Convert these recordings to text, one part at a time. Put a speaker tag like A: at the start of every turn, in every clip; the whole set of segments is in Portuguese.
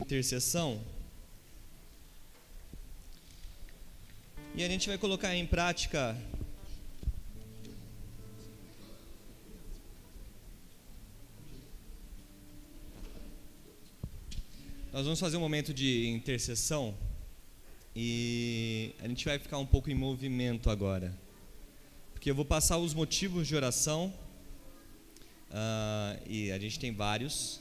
A: intercessão. E a gente vai colocar em prática nós vamos fazer um momento de intercessão e a gente vai ficar um pouco em movimento agora, porque eu vou passar os motivos de oração, e a gente tem vários.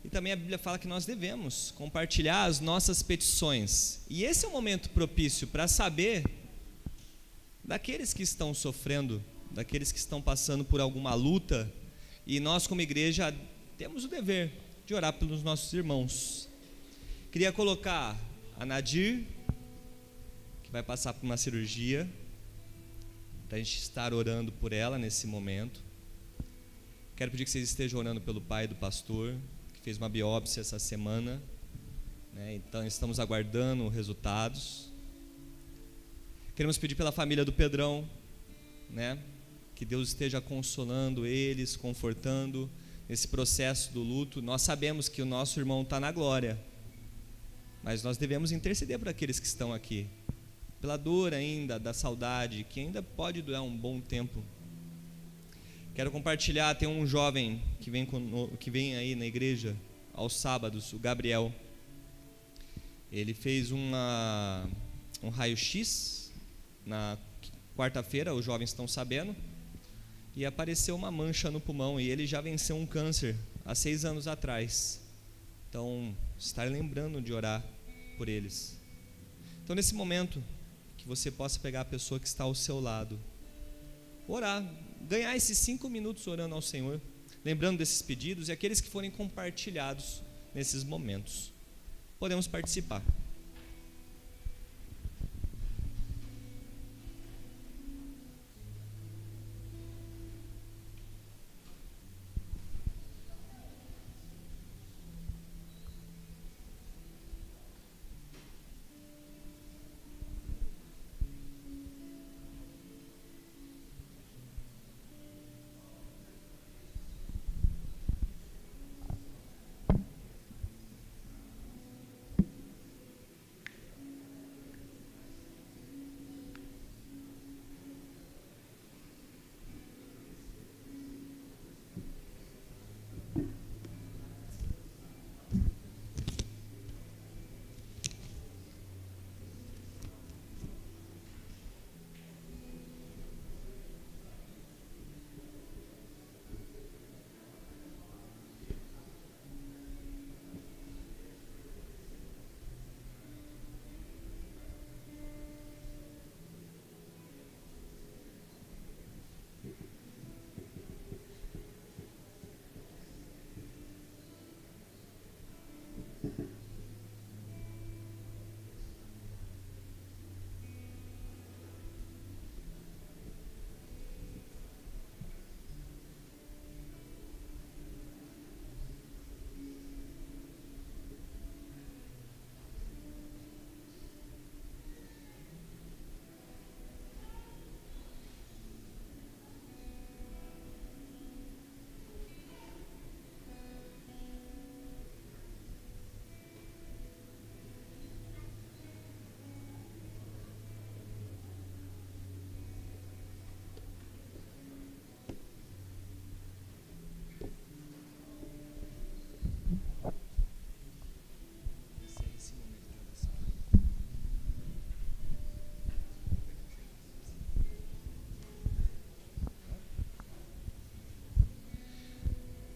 A: E também a Bíblia fala que nós devemos compartilhar as nossas petições. E esse é um momento propício para saber daqueles que estão sofrendo, daqueles que estão passando por alguma luta. E nós, como igreja, temos o dever de orar pelos nossos irmãos. Queria colocar a Nadir, que vai passar por uma cirurgia, para a gente estar orando por ela nesse momento. Quero pedir que vocês estejam orando pelo pai do pastor, fez uma biópsia essa semana, né? Então estamos aguardando resultados. Queremos pedir pela família do Pedrão, né? Que Deus esteja consolando eles, confortando nesse processo do luto. Nós sabemos que o nosso irmão está na glória, mas nós devemos interceder por aqueles que estão aqui, pela dor ainda, da saudade, que ainda pode durar um bom tempo. Quero compartilhar, tem um jovem que vem aí na igreja aos sábados, o Gabriel. Ele fez um raio-x na quarta-feira, os jovens estão sabendo, e apareceu uma mancha no pulmão, e ele já venceu um câncer há 6 anos atrás. Então, estar lembrando de orar por eles. Então, nesse momento, que você possa pegar a pessoa que está ao seu lado, orar, ganhar esses 5 minutos orando ao Senhor, lembrando desses pedidos e aqueles que forem compartilhados nesses momentos. Podemos participar.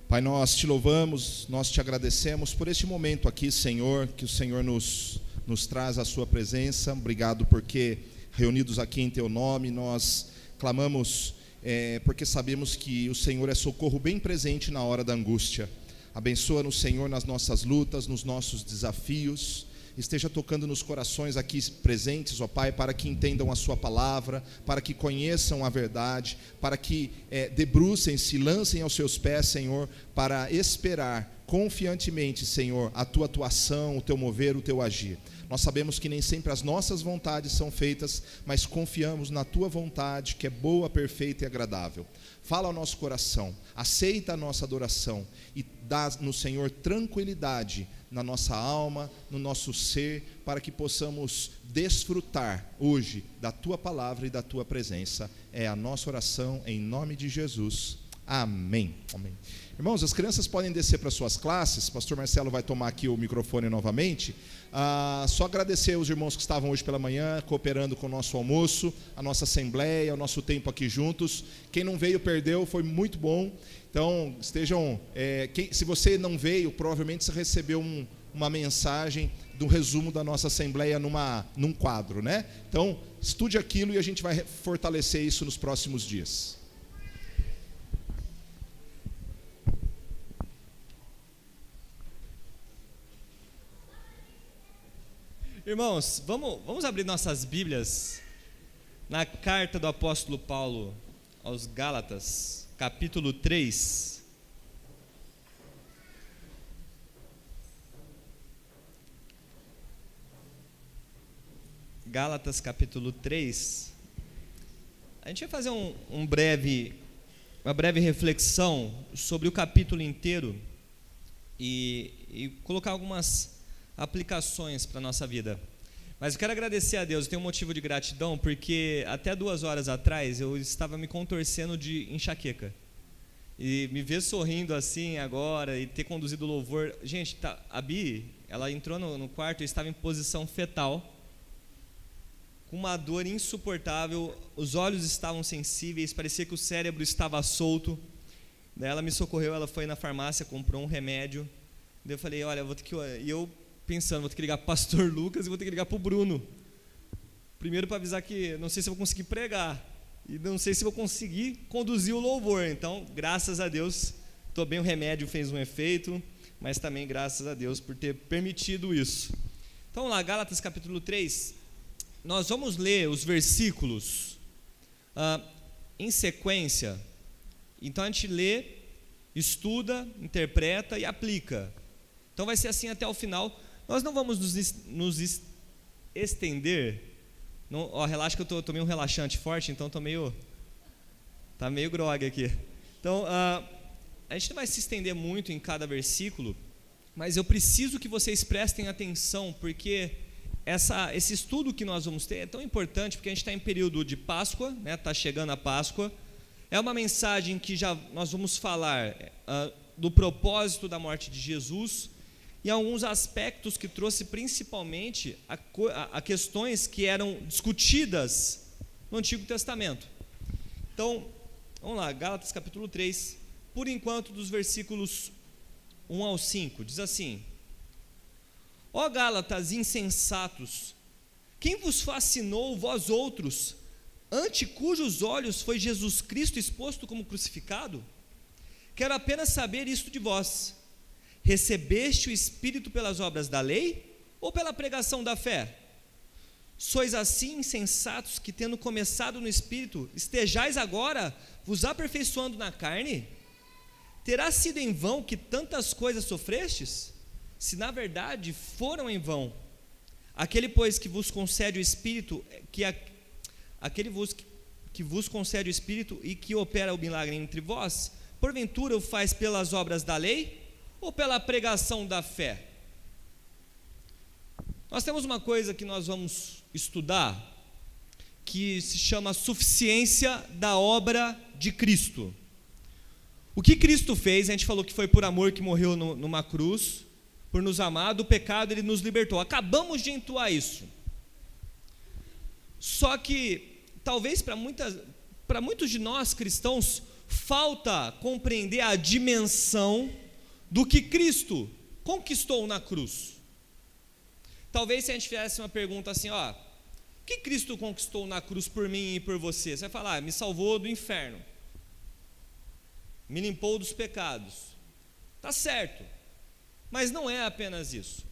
B: Pai, nós te louvamos, nós te agradecemos por este momento aqui, Senhor, que o Senhor nos traz à sua presença. Obrigado porque reunidos aqui em teu nome, nós clamamos, porque sabemos que o Senhor é socorro bem presente na hora da angústia. Abençoa-nos, Senhor, nas nossas lutas, nos nossos desafios. Esteja tocando nos corações aqui presentes, ó Pai, para que entendam a sua palavra, para que conheçam a verdade, para que debrucem-se, lancem aos seus pés, Senhor, para esperar confiantemente, Senhor, a tua atuação, o teu mover, o teu agir. Nós sabemos que nem sempre as nossas vontades são feitas, mas confiamos na tua vontade, que é boa, perfeita e agradável. Fala ao nosso coração, aceita a nossa adoração e dá no Senhor tranquilidade na nossa alma, no nosso ser, para que possamos desfrutar hoje da Tua palavra e da Tua presença. É a nossa oração em nome de Jesus. Amém. Amém. Irmãos, as crianças podem descer para suas classes. Pastor Marcelo vai tomar aqui o microfone novamente. Só agradecer aos irmãos que estavam hoje pela manhã, cooperando com o nosso almoço, a nossa assembleia, o nosso tempo aqui juntos. Quem não veio, perdeu, foi muito bom. Então, estejam... se você não veio, provavelmente você recebeu uma mensagem do resumo da nossa assembleia num quadro, né? Então, estude aquilo e a gente vai fortalecer isso nos próximos dias.
A: Irmãos, vamos abrir nossas Bíblias na carta do apóstolo Paulo aos Gálatas, capítulo 3. Gálatas, capítulo 3. A gente vai fazer uma breve reflexão sobre o capítulo inteiro e colocar algumas aplicações para a nossa vida. Mas eu quero agradecer a Deus, eu tenho um motivo de gratidão, porque até 2 horas atrás eu estava me contorcendo de enxaqueca. E me ver sorrindo assim agora e ter conduzido o louvor. Gente, a Bi, ela entrou no quarto e estava em posição fetal, com uma dor insuportável, os olhos estavam sensíveis, parecia que o cérebro estava solto. Daí ela me socorreu, ela foi na farmácia, comprou um remédio. Daí eu falei, olha, eu vou ter que... E eu pensando, vou ter que ligar para o pastor Lucas e vou ter que ligar para o Bruno. Primeiro para avisar que não sei se eu vou conseguir pregar e não sei se vou conseguir conduzir o louvor. Então, graças a Deus, estou bem, o remédio fez um efeito, mas também graças a Deus por ter permitido isso. Então, lá, Gálatas capítulo 3, nós vamos ler os versículos em sequência. Então, a gente lê, estuda, interpreta e aplica. Então, vai ser assim até o final. Nós não vamos nos estender. Não, relaxa que eu tomei um relaxante forte, então tá meio grogue aqui. Então, a gente não vai se estender muito em cada versículo, mas eu preciso que vocês prestem atenção, porque esse estudo que nós vamos ter é tão importante, porque a gente está em período de Páscoa, né? Está chegando a Páscoa. É uma mensagem que nós vamos falar do propósito da morte de Jesus, e alguns aspectos que trouxe principalmente a questões que eram discutidas no Antigo Testamento. Então, vamos lá, Gálatas capítulo 3, por enquanto dos versículos 1 ao 5, diz assim: Ó Gálatas insensatos, quem vos fascinou vós outros, ante cujos olhos foi Jesus Cristo exposto como crucificado? Quero apenas saber isto de vós: recebeste o Espírito pelas obras da lei ou pela pregação da fé? Sois assim insensatos que, tendo começado no Espírito, estejais agora vos aperfeiçoando na carne? Terá sido em vão que tantas coisas sofrestes? Se na verdade foram em vão. Aquele, pois, que vos concede o Espírito, que vos concede o Espírito e que opera o milagre entre vós, porventura o faz pelas obras da lei ou pela pregação da fé? Nós temos uma coisa que nós vamos estudar, que se chama suficiência da obra de Cristo. O que Cristo fez, a gente falou que foi por amor que morreu numa cruz, por nos amar, do pecado Ele nos libertou. Acabamos de entoar isso. Só que, talvez para muitos de nós cristãos, falta compreender a dimensão do que Cristo conquistou na cruz. Talvez se a gente fizesse uma pergunta assim, o que Cristo conquistou na cruz por mim e por você? Você vai falar, me salvou do inferno, me limpou dos pecados. Tá certo, mas não é apenas isso.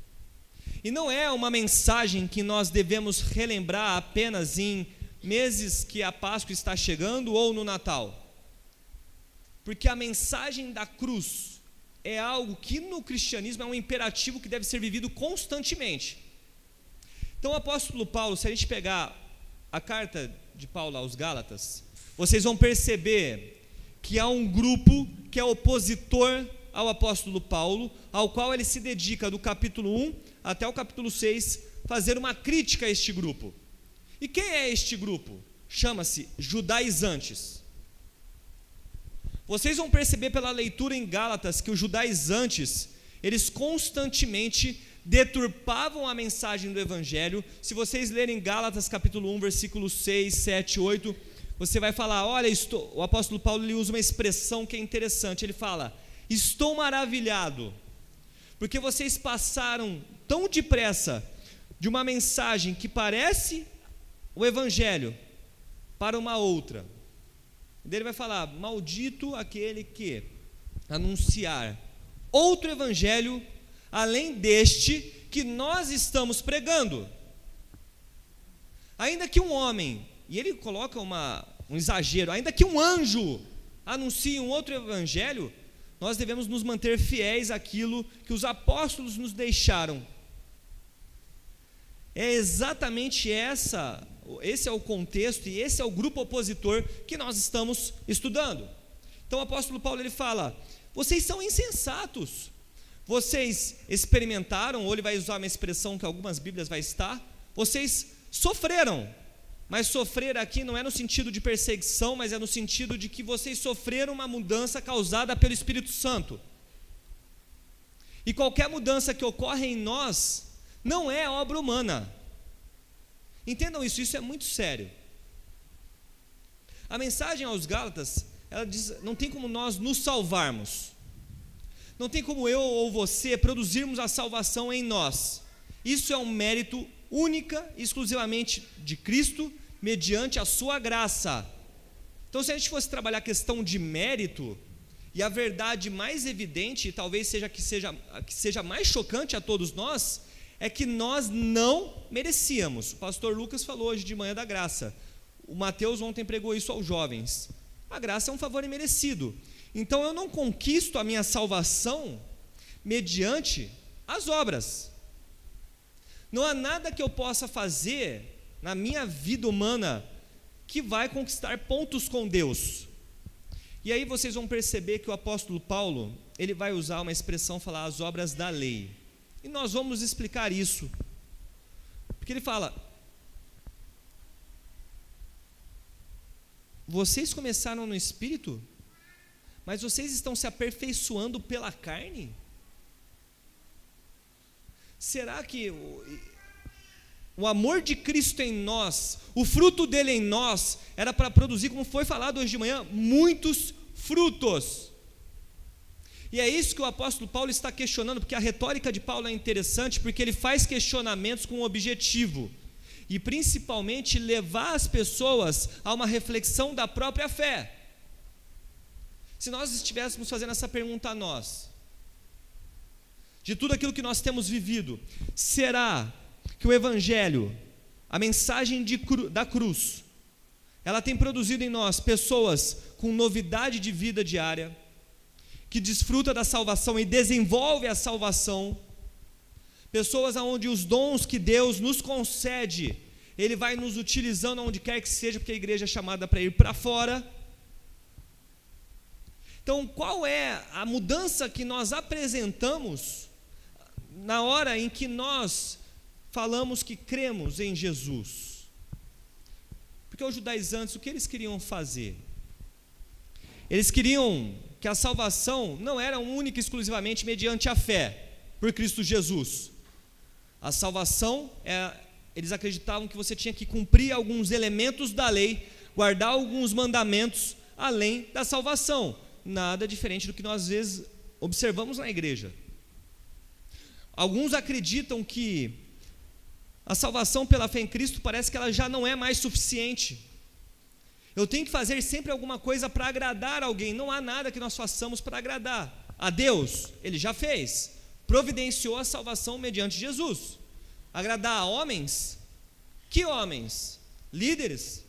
A: E não é uma mensagem que nós devemos relembrar apenas em meses que a Páscoa está chegando ou no Natal. Porque a mensagem da cruz é algo que no cristianismo é um imperativo que deve ser vivido constantemente. Então o apóstolo Paulo, se a gente pegar a carta de Paulo aos Gálatas, vocês vão perceber que há um grupo que é opositor ao apóstolo Paulo, ao qual ele se dedica do capítulo 1 até o capítulo 6, fazer uma crítica a este grupo. E quem é este grupo? Chama-se judaizantes. Vocês vão perceber pela leitura em Gálatas que os judaizantes, eles constantemente deturpavam a mensagem do evangelho. Se vocês lerem Gálatas capítulo 1, versículos 6, 7, 8, você vai falar, olha, o apóstolo Paulo ele usa uma expressão que é interessante, ele fala, estou maravilhado, porque vocês passaram tão depressa de uma mensagem que parece o evangelho para uma outra. Ele vai falar, maldito aquele que anunciar outro evangelho além deste que nós estamos pregando. Ainda que um homem, e ele coloca um exagero, ainda que um anjo anuncie um outro evangelho, nós devemos nos manter fiéis àquilo que os apóstolos nos deixaram. É exatamente esse é o contexto e esse é o grupo opositor que nós estamos estudando. Então o apóstolo Paulo ele fala, vocês são insensatos, vocês experimentaram, ou ele vai usar uma expressão que algumas bíblias vai estar, vocês sofreram, mas sofrer aqui não é no sentido de perseguição, mas é no sentido de que vocês sofreram uma mudança causada pelo Espírito Santo. E qualquer mudança que ocorre em nós, não é obra humana. Entendam isso é muito sério. A mensagem aos Gálatas, ela diz, não tem como nós nos salvarmos, não tem como eu ou você produzirmos a salvação em nós. Isso é um mérito única e exclusivamente de Cristo, mediante a sua graça. Então se a gente fosse trabalhar a questão de mérito, e a verdade mais evidente, talvez seja que seja mais chocante a todos nós, é que nós não merecíamos. O pastor Lucas falou hoje de manhã da graça, o Mateus ontem pregou isso aos jovens. A graça é um favor imerecido. Então eu não conquisto a minha salvação mediante as obras. Não há nada que eu possa fazer na minha vida humana que vai conquistar pontos com Deus. E aí vocês vão perceber que o apóstolo Paulo, ele vai usar uma expressão, falar as obras da lei. E nós vamos explicar isso. Porque ele fala, vocês começaram no Espírito, mas vocês estão se aperfeiçoando pela carne? Será que o amor de Cristo em nós, o fruto dele em nós, era para produzir, como foi falado hoje de manhã, muitos frutos? E é isso que o apóstolo Paulo está questionando, porque a retórica de Paulo é interessante, porque ele faz questionamentos com um objetivo, e principalmente levar as pessoas a uma reflexão da própria fé. Se nós estivéssemos fazendo essa pergunta a nós, de tudo aquilo que nós temos vivido, será que o Evangelho, a mensagem da cruz, ela tem produzido em nós pessoas com novidade de vida diária, que desfruta da salvação e desenvolve a salvação, pessoas onde os dons que Deus nos concede, Ele vai nos utilizando onde quer que seja, porque a igreja é chamada para ir para fora. Então, qual é a mudança que nós apresentamos na hora em que nós falamos que cremos em Jesus? Porque os judaizantes, o que eles queriam fazer? Eles queriam que a salvação não era única e exclusivamente mediante a fé por Cristo Jesus. A salvação, eles acreditavam que você tinha que cumprir alguns elementos da lei, guardar alguns mandamentos além da salvação. Nada diferente do que nós às vezes observamos na igreja. Alguns acreditam que a salvação pela fé em Cristo parece que ela já não é mais suficiente. Eu tenho que fazer sempre alguma coisa para agradar alguém. Não há nada que nós façamos para agradar a Deus. Ele já fez, providenciou a salvação mediante Jesus. Agradar a homens? Que homens? Líderes?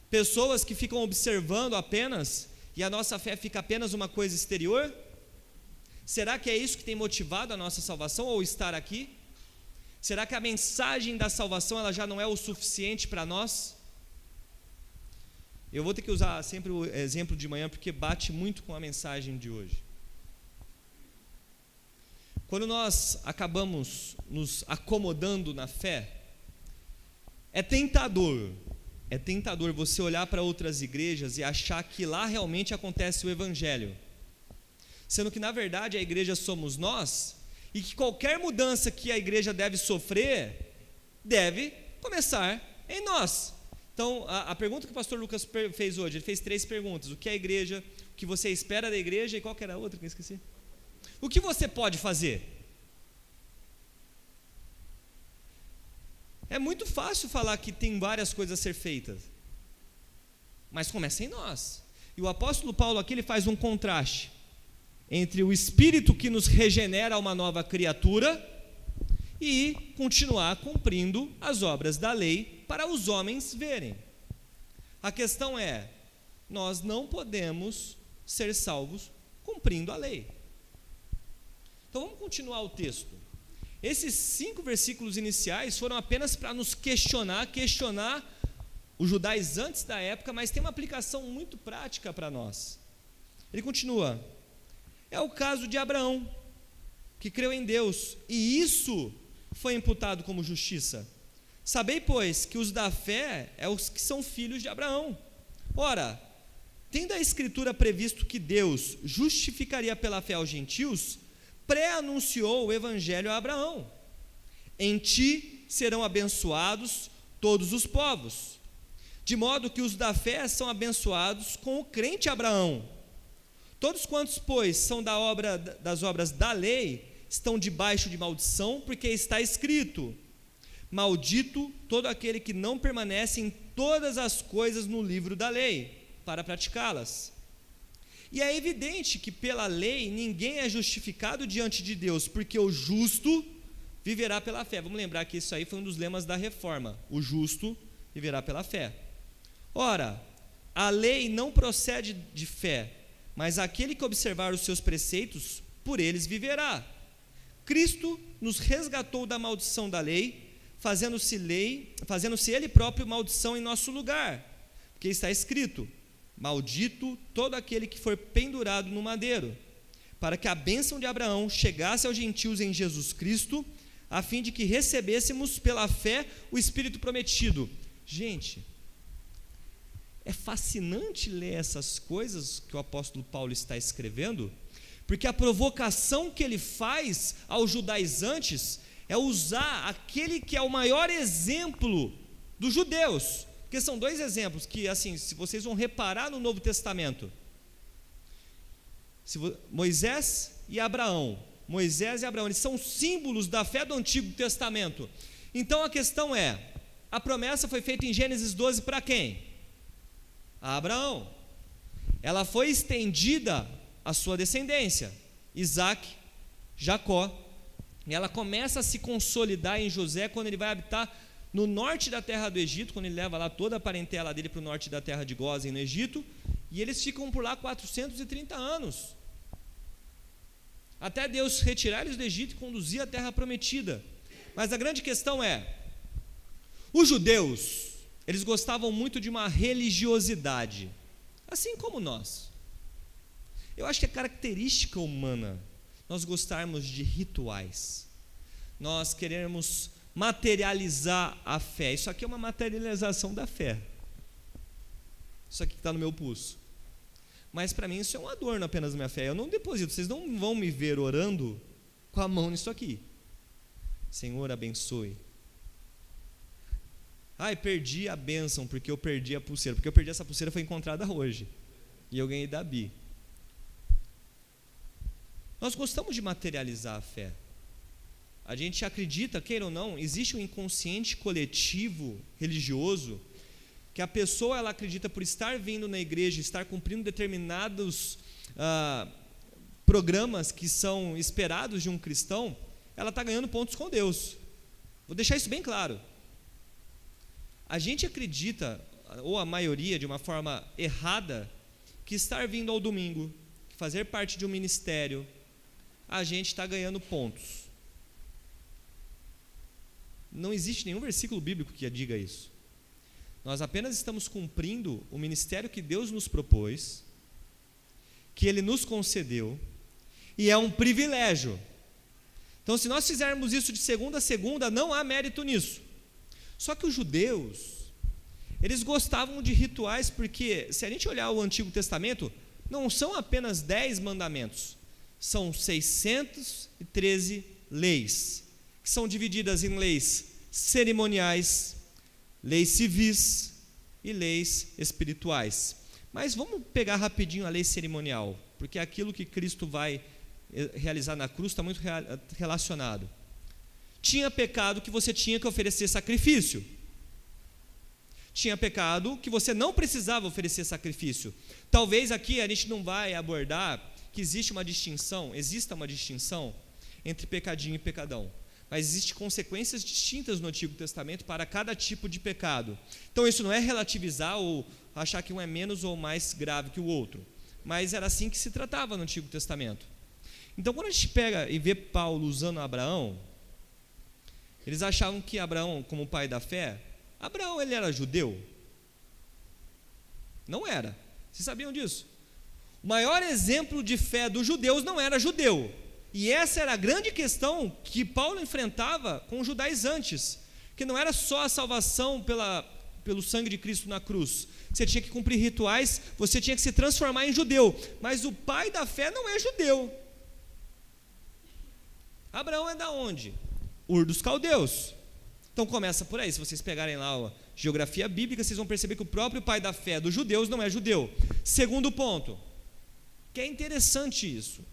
A: Pessoas que ficam observando apenas e a nossa fé fica apenas uma coisa exterior? Será que é isso que tem motivado a nossa salvação ou estar aqui? Será que a mensagem da salvação ela já não é o suficiente para nós? Eu vou ter que usar sempre o exemplo de manhã porque bate muito com a mensagem de hoje. quando nós acabamos nos acomodando na fé, é tentador você olhar para outras igrejas e achar que lá realmente acontece o evangelho, sendo que na verdade a igreja somos nós, e que qualquer mudança que a igreja deve sofrer, deve começar em nós. Então, a pergunta que o pastor Lucas fez hoje, ele fez 3 perguntas: o que é a igreja, o que você espera da igreja, e qual que era a outra que eu esqueci? O que você pode fazer? É muito fácil falar que tem várias coisas a ser feitas, mas começa em nós. E o apóstolo Paulo aqui ele faz um contraste entre o Espírito que nos regenera a uma nova criatura e continuar cumprindo as obras da lei para os homens verem. A questão é, nós não podemos ser salvos cumprindo a lei. Então vamos continuar o texto. Esses 5 versículos iniciais foram apenas para nos questionar os judaizantes da época, mas tem uma aplicação muito prática para nós. Ele continua: é o caso de Abraão, que creu em Deus, e isso foi imputado como justiça. Sabei, pois, que os da fé é os que são filhos de Abraão. Ora, tendo a Escritura previsto que Deus justificaria pela fé aos gentios, pré-anunciou o evangelho a Abraão: em ti serão abençoados todos os povos, de modo que os da fé são abençoados com o crente Abraão. Todos quantos, pois, são das obras da lei, estão debaixo de maldição, porque está escrito: maldito todo aquele que não permanece em todas as coisas no livro da lei, para praticá-las. E é evidente que pela lei ninguém é justificado diante de Deus, porque o justo viverá pela fé. Vamos lembrar que isso aí foi um dos lemas da reforma: o justo viverá pela fé. Ora, a lei não procede de fé, mas aquele que observar os seus preceitos, por eles viverá. Cristo nos resgatou da maldição da lei, fazendo-se ele próprio maldição em nosso lugar, porque está escrito: maldito todo aquele que for pendurado no madeiro, para que a bênção de Abraão chegasse aos gentios em Jesus Cristo, a fim de que recebêssemos pela fé o Espírito prometido. Gente, é fascinante ler essas coisas que o apóstolo Paulo está escrevendo, porque a provocação que ele faz aos judaizantes é usar aquele que é o maior exemplo dos judeus. Porque são 2 exemplos que, assim, se vocês vão reparar no Novo Testamento, Moisés e Abraão. Moisés e Abraão, eles são símbolos da fé do Antigo Testamento. Então a questão é, a promessa foi feita em Gênesis 12 para quem? A Abraão. Ela foi estendida à sua descendência, Isaac, Jacó, e ela começa a se consolidar em José quando ele vai habitar no norte da terra do Egito, quando ele leva lá toda a parentela dele para o norte da terra de Gósen, no Egito, e eles ficam por lá 430 anos, até Deus retirar eles do Egito e conduzir à terra prometida. Mas a grande questão é, os judeus, eles gostavam muito de uma religiosidade, assim como nós. Eu acho que é característica humana nós gostarmos de rituais, nós queremos materializar a fé. Isso aqui é uma materialização da fé, isso aqui que está no meu pulso, mas para mim isso é um adorno apenas da minha fé. Eu não deposito, vocês não vão me ver orando com a mão nisso aqui. Senhor, abençoe. Ai, perdi a bênção porque eu perdi a pulseira, porque eu perdi essa pulseira, foi encontrada hoje e eu ganhei da Bi. Nós gostamos de materializar a fé. A gente acredita, queira ou não, existe um inconsciente coletivo religioso, que a pessoa, ela acredita, por estar vindo na igreja, estar cumprindo determinados programas que são esperados de um cristão, ela está ganhando pontos com Deus. Vou deixar isso bem claro. A gente acredita, ou a maioria, de uma forma errada, que estar vindo ao domingo, fazer parte de um ministério, a gente está ganhando pontos. Não existe nenhum versículo bíblico que diga isso. Nós apenas estamos cumprindo o ministério que Deus nos propôs, que Ele nos concedeu, e é um privilégio. Então, se nós fizermos isso de segunda a segunda, não há mérito nisso. Só que os judeus, eles gostavam de rituais, porque se a gente olhar o Antigo Testamento, não são apenas 10 mandamentos, são 613 leis, que são divididas em leis cerimoniais, leis civis e leis espirituais. Mas vamos pegar rapidinho a lei cerimonial, porque aquilo que Cristo vai realizar na cruz está muito relacionado. Tinha pecado que você tinha que oferecer sacrifício. Tinha pecado que você não precisava oferecer sacrifício. Talvez aqui a gente não vai abordar que exista uma distinção entre pecadinho e pecadão. Mas existem consequências distintas no Antigo Testamento para cada tipo de pecado. Então isso não é relativizar ou achar que um é menos ou mais grave que o outro. Mas era assim que se tratava no Antigo Testamento. Então quando a gente pega e vê Paulo usando Abraão, eles achavam que Abraão, como pai da fé, Abraão ele era judeu? Não era. Vocês sabiam disso? O maior exemplo de fé dos judeus não era judeu. E essa era a grande questão que Paulo enfrentava com os judaizantes, que não era só a salvação pelo sangue de Cristo na cruz. Você tinha que cumprir rituais, você tinha que se transformar em judeu. Mas o pai da fé não é judeu. Abraão é da onde? Ur dos Caldeus. Então começa por aí. Se vocês pegarem lá a geografia bíblica, vocês vão perceber que o próprio pai da fé dos judeus não é judeu. Segundo ponto, que é interessante isso.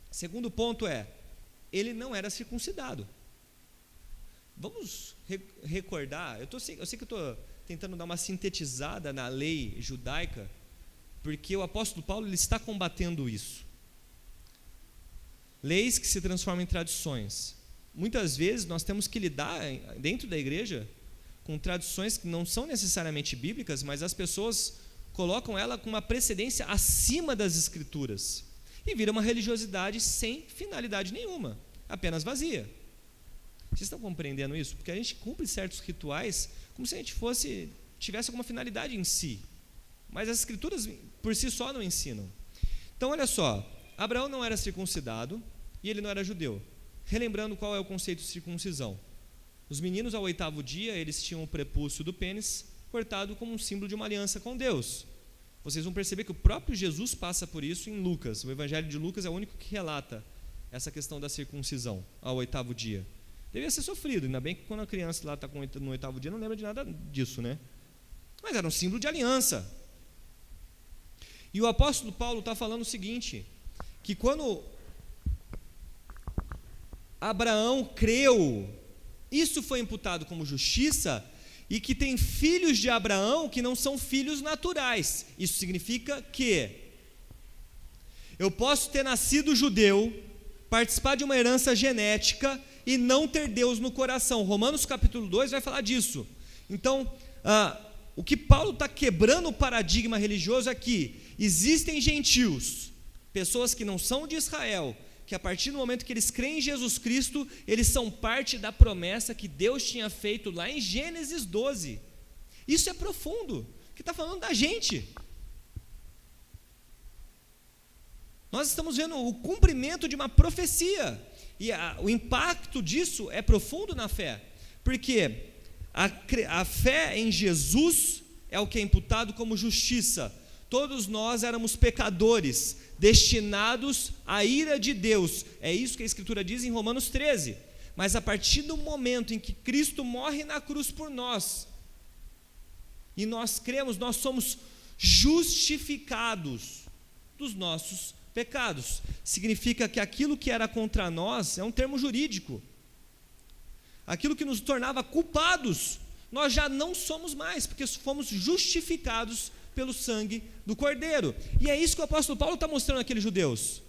A: Segundo ponto é, ele não era circuncidado. Vamos recordar, eu sei que eu estou tentando dar uma sintetizada na lei judaica, porque o apóstolo Paulo ele está combatendo isso. Leis que se transformam em tradições. Muitas vezes nós temos que lidar dentro da igreja com tradições que não são necessariamente bíblicas, mas as pessoas colocam ela com uma precedência acima das escrituras e vira uma religiosidade sem finalidade nenhuma, apenas vazia. Vocês estão compreendendo isso? Porque a gente cumpre certos rituais como se a gente tivesse alguma finalidade em si, mas as escrituras por si só não ensinam. Então olha só, Abraão não era circuncidado e ele não era judeu. Relembrando qual é o conceito de circuncisão. Os meninos ao 8º dia, eles tinham o prepúcio do pênis cortado como um símbolo de uma aliança com Deus. Vocês vão perceber que o próprio Jesus passa por isso em Lucas. O Evangelho de Lucas é o único que relata essa questão da circuncisão ao 8º dia. Devia ser sofrido, ainda bem que quando a criança lá está no 8º dia não lembra de nada disso, né? Mas era um símbolo de aliança. E o apóstolo Paulo está falando o seguinte, que quando Abraão creu, isso foi imputado como justiça, e que tem filhos de Abraão que não são filhos naturais. Isso significa que eu posso ter nascido judeu, participar de uma herança genética e não ter Deus no coração. Romanos capítulo 2 vai falar disso. Então, o que Paulo está quebrando o paradigma religioso é que existem gentios, pessoas que não são de Israel, que a partir do momento que eles creem em Jesus Cristo, eles são parte da promessa que Deus tinha feito lá em Gênesis 12. Isso é profundo, que está falando da gente. Nós estamos vendo o cumprimento de uma profecia, e o impacto disso é profundo na fé, porque a fé em Jesus é o que é imputado como justiça. Todos nós éramos pecadores, destinados à ira de Deus. É isso que a Escritura diz em Romanos 13. Mas a partir do momento em que Cristo morre na cruz por nós, e nós cremos, nós somos justificados dos nossos pecados. Significa que aquilo que era contra nós é um termo jurídico. Aquilo que nos tornava culpados, nós já não somos mais, porque fomos justificados pelo sangue do Cordeiro. E é isso que o apóstolo Paulo está mostrando àqueles judeus.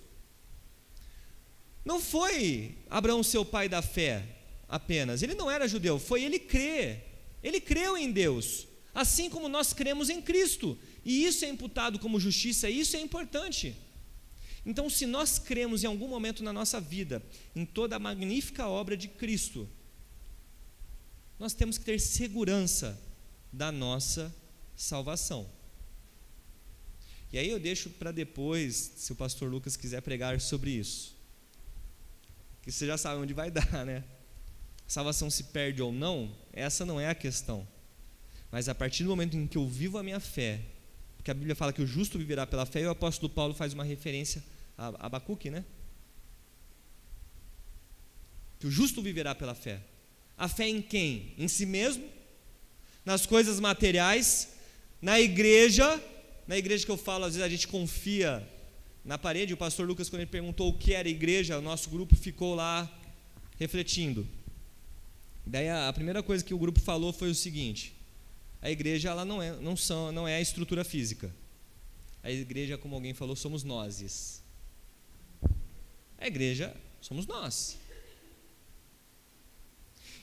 A: Não foi Abraão seu pai da fé apenas, ele não era judeu, foi ele crer. Ele creu em Deus, assim como nós cremos em Cristo, e isso é imputado como justiça, e isso é importante. Então, se nós cremos em algum momento na nossa vida, em toda a magnífica obra de Cristo, nós temos que ter segurança da nossa salvação. E aí eu deixo para depois, se o pastor Lucas quiser pregar sobre isso. que você já sabe onde vai dar, né? A salvação se perde ou não, essa não é a questão. Mas a partir do momento em que eu vivo a minha fé, porque a Bíblia fala que o justo viverá pela fé, e o apóstolo Paulo faz uma referência a Abacuque, né? Que o justo viverá pela fé. A fé em quem? Em si mesmo? Nas coisas materiais? Na igreja que eu falo, às vezes a gente confia na parede. O pastor Lucas, quando ele perguntou o que era igreja, o nosso grupo ficou lá refletindo. Daí a primeira coisa que o grupo falou foi o seguinte: a igreja ela não é a estrutura física. A igreja, como alguém falou, somos nós. A igreja somos nós.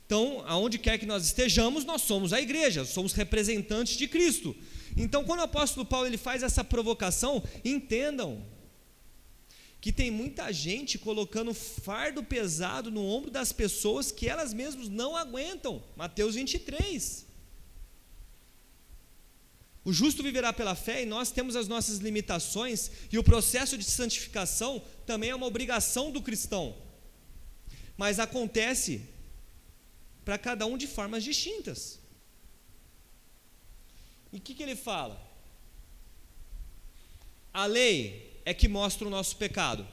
A: Então, aonde quer que nós estejamos, nós somos a igreja, somos representantes de Cristo. Então, quando o apóstolo Paulo ele faz essa provocação, entendam que tem muita gente colocando fardo pesado no ombro das pessoas que elas mesmas não aguentam. Mateus 23. O justo viverá pela fé, e nós temos as nossas limitações, e o processo de santificação também é uma obrigação do cristão. Mas acontece para cada um de formas distintas. E o que ele fala? A lei é que mostra o nosso pecado.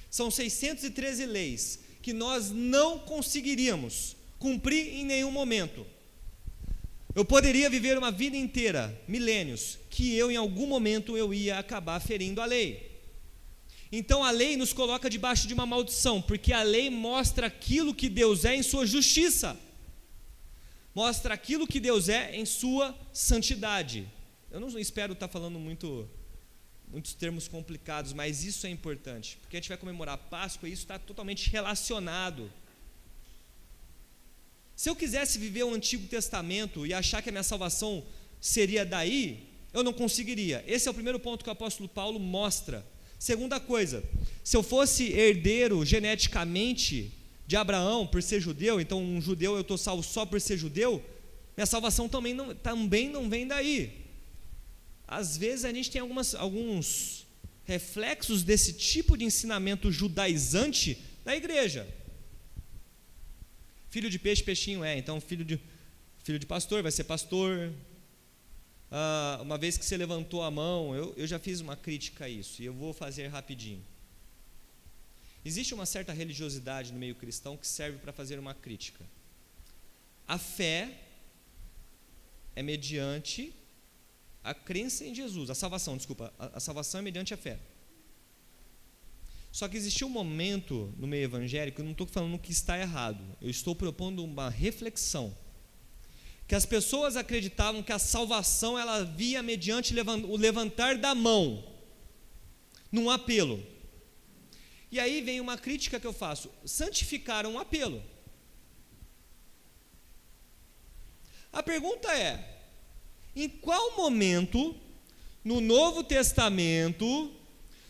A: São 613 leis que nós não conseguiríamos cumprir em nenhum momento. Eu poderia viver uma vida inteira, milênios, que em algum momento eu ia acabar ferindo a lei. Então a lei nos coloca debaixo de uma maldição, porque a lei mostra aquilo que Deus é em sua justiça, mostra aquilo que Deus é em sua santidade. Eu não espero estar falando muitos termos complicados, mas isso é importante, porque a gente vai comemorar a Páscoa e isso está totalmente relacionado. Se eu quisesse viver o Antigo Testamento e achar que a minha salvação seria daí, eu não conseguiria. Esse é o primeiro ponto que o apóstolo Paulo mostra. Segunda coisa, se eu fosse herdeiro geneticamente de Abraão por ser judeu, então um judeu eu estou salvo só por ser judeu, minha salvação também não vem daí. Às vezes a gente tem alguns reflexos desse tipo de ensinamento judaizante na igreja. Filho de peixe, peixinho é, então filho de pastor vai ser pastor. Uma vez que você levantou a mão, eu já fiz uma crítica a isso, e eu vou fazer rapidinho. Existe uma certa religiosidade no meio cristão que serve para fazer uma crítica. A fé é mediante a crença em Jesus, a salvação é mediante a fé. Só que existiu um momento no meio evangélico, eu não estou falando que está errado, eu estou propondo uma reflexão, que as pessoas acreditavam que a salvação ela via mediante o levantar da mão, num apelo. E aí vem uma crítica que eu faço: santificaram um apelo. A pergunta é: em qual momento no Novo Testamento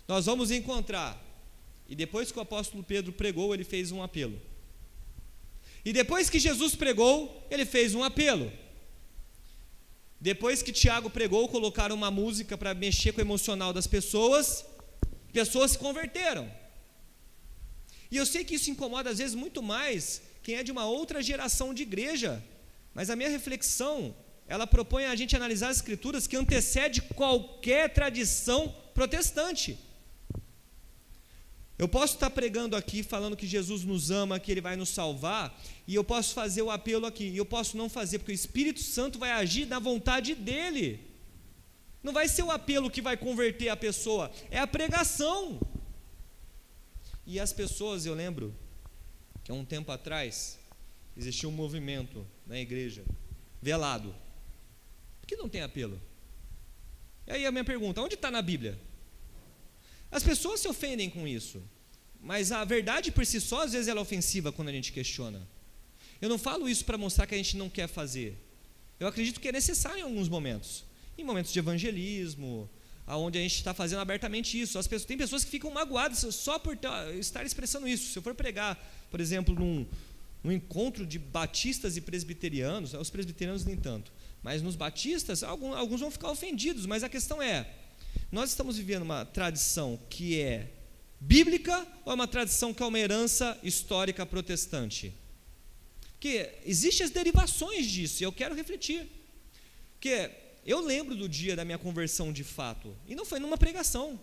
A: nós vamos encontrar? E depois que o apóstolo Pedro pregou, ele fez um apelo. E depois que Jesus pregou, ele fez um apelo. Depois que Tiago pregou, colocaram uma música para mexer com o emocional das pessoas se converteram. E eu sei que isso incomoda às vezes muito mais quem é de uma outra geração de igreja, mas a minha reflexão, ela propõe a gente analisar as escrituras que antecede qualquer tradição protestante. Eu posso estar pregando aqui, falando que Jesus nos ama, que Ele vai nos salvar, e eu posso fazer o apelo aqui, e eu posso não fazer, porque o Espírito Santo vai agir na vontade dEle. Não vai ser o apelo que vai converter a pessoa, é a pregação. E as pessoas, eu lembro que há um tempo atrás, existia um movimento na igreja, velado, que não tem apelo. E aí a minha pergunta: onde está na Bíblia? As pessoas se ofendem com isso, mas a verdade por si só, às vezes ela é ofensiva quando a gente questiona. Eu não falo isso para mostrar que a gente não quer fazer. Eu acredito que é necessário em alguns momentos, em momentos de evangelismo, onde a gente está fazendo abertamente isso. Tem pessoas que ficam magoadas só por estar expressando isso. Se eu for pregar, por exemplo, num encontro de batistas e presbiterianos, os presbiterianos nem tanto, mas nos batistas, alguns vão ficar ofendidos, mas a questão é: nós estamos vivendo uma tradição que é bíblica ou é uma tradição que é uma herança histórica protestante? Porque existem as derivações disso, e eu quero refletir. Porque eu lembro do dia da minha conversão de fato, e não foi numa pregação.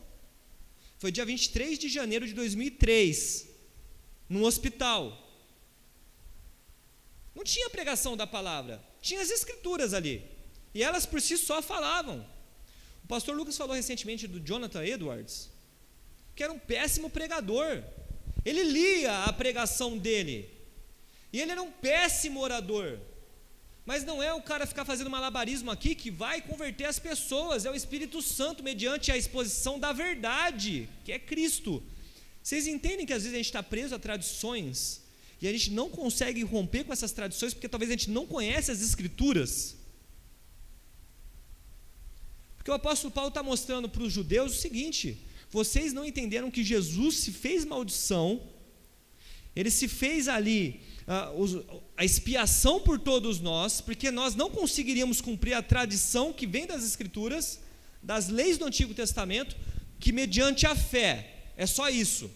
A: Foi dia 23 de janeiro de 2003, num hospital. Não tinha pregação da palavra, tinha as escrituras ali, e elas por si só falavam. O pastor Lucas falou recentemente do Jonathan Edwards, que era um péssimo pregador. Ele lia a pregação dele, e ele era um péssimo orador, mas não é o cara ficar fazendo malabarismo aqui que vai converter as pessoas, é o Espírito Santo mediante a exposição da verdade, que é Cristo. Vocês entendem que às vezes a gente está preso a tradições, e a gente não consegue romper com essas tradições, porque talvez a gente não conhece as escrituras? Porque o apóstolo Paulo está mostrando para os judeus o seguinte: vocês não entenderam que Jesus se fez maldição, ele se fez ali a expiação por todos nós, porque nós não conseguiríamos cumprir a tradição que vem das escrituras, das leis do Antigo Testamento, que mediante a fé, é só isso,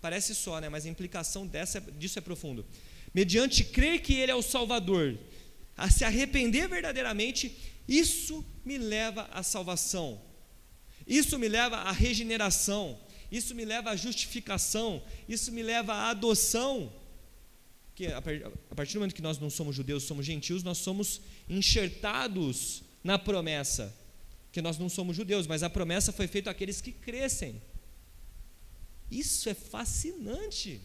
A: parece só, né? Mas a implicação disso é profundo. Mediante crer que Ele é o Salvador, a se arrepender verdadeiramente, isso me leva à salvação, isso me leva à regeneração, isso me leva à justificação, isso me leva à adoção. Que a partir do momento que nós não somos judeus, somos gentios, nós somos enxertados na promessa, que nós não somos judeus, mas a promessa foi feita àqueles que crescem. Isso é fascinante.